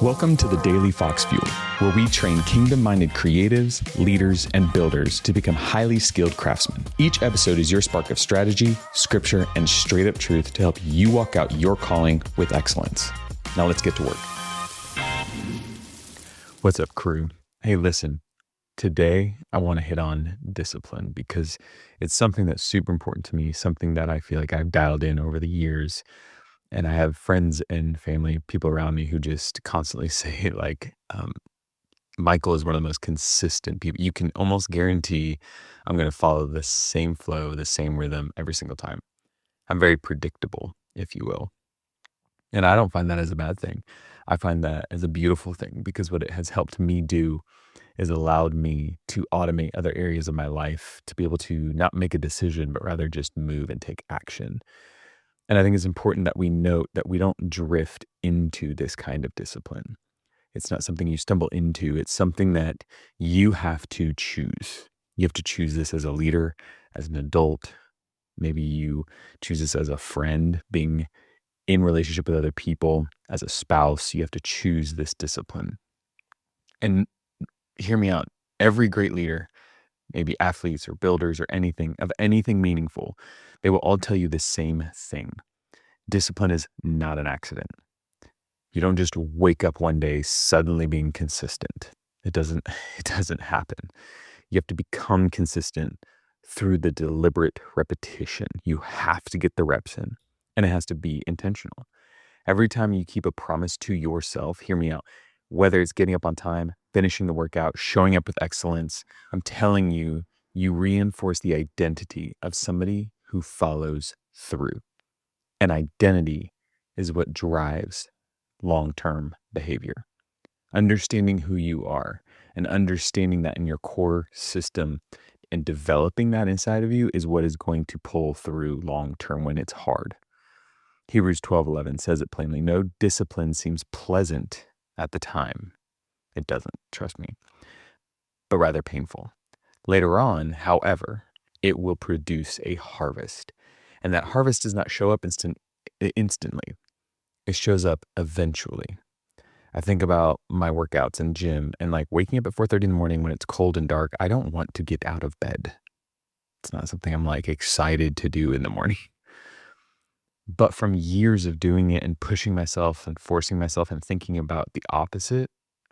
Welcome to the Daily Fox Fuel, where we train kingdom-minded creatives, leaders, and builders to become highly skilled craftsmen. Each episode is your spark of strategy, scripture, and straight-up truth to help you walk out your calling with excellence. Now let's get to work. What's up, crew? Hey, listen. Today, I want to hit on discipline because it's something that's super important to me, something that I feel like I've dialed in over the years. And I have friends and family, people around me who just constantly say Mikel is one of the most consistent people. You can almost guarantee I'm going to follow the same flow, the same rhythm every single time. I'm very predictable, if you will. And I don't find that as a bad thing. I find that as a beautiful thing because what it has helped me do is allowed me to automate other areas of my life, to be able to not make a decision, but rather just move and take action. And I think it's important that we note that we don't drift into this kind of discipline. It's not something you stumble into. It's something that you have to choose. You have to choose this as a leader, as an adult. Maybe you choose this as a friend, being in relationship with other people, as a spouse. You have to choose this discipline. And hear me out. Every great leader, maybe athletes or builders or anything meaningful, they will all tell you the same thing. Discipline is not an accident. You don't just wake up one day suddenly being consistent. It doesn't happen. You have to become consistent through the deliberate repetition. You have to get the reps in, and it has to be intentional. Every time you keep a promise to yourself, hear me out, whether it's getting up on time, finishing the workout, showing up with excellence, I'm telling you, you reinforce the identity of somebody who follows through. And identity is what drives long-term behavior. Understanding who you are and understanding that in your core system and developing that inside of you is what is going to pull through long-term when it's hard. Hebrews 12:11 says it plainly, no discipline seems pleasant at the time. It doesn't, trust me, but rather painful. Later on, however, it will produce a harvest. And that harvest does not show up instantly. It shows up eventually. I think about my workouts in gym and like waking up at 4:30 in the morning when it's cold and dark. I don't want to get out of bed. It's not something I'm like excited to do in the morning. But from years of doing it and pushing myself and forcing myself and thinking about the opposite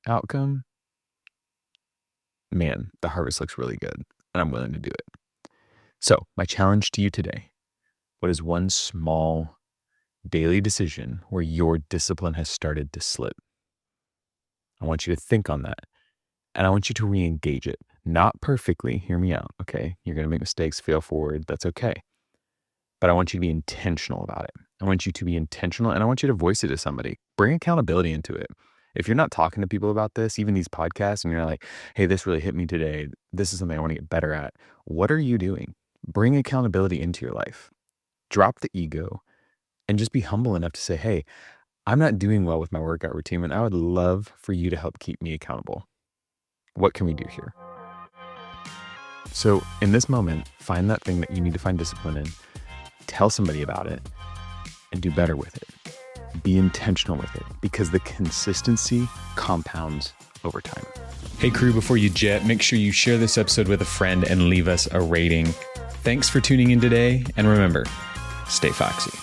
outcome, man, the harvest looks really good and I'm willing to do it. So my challenge to you today, what is one small daily decision where your discipline has started to slip? I want you to think on that and I want you to re-engage it. Not perfectly, hear me out, okay? You're going to make mistakes, fail forward, that's okay. But I want you to be intentional about it. I want you to be intentional and I want you to voice it to somebody. Bring accountability into it. If you're not talking to people about this, even these podcasts, and you're like, hey, this really hit me today. This is something I want to get better at. What are you doing? Bring accountability into your life. Drop the ego and just be humble enough to say, hey, I'm not doing well with my workout routine and I would love for you to help keep me accountable. What can we do here? So in this moment, find that thing that you need to find discipline in. Tell somebody about it and do better with it. Be intentional with it because the consistency compounds over time. Hey crew, before you jet, make sure you share this episode with a friend and leave us a rating. Thanks for tuning in today. And remember, stay foxy.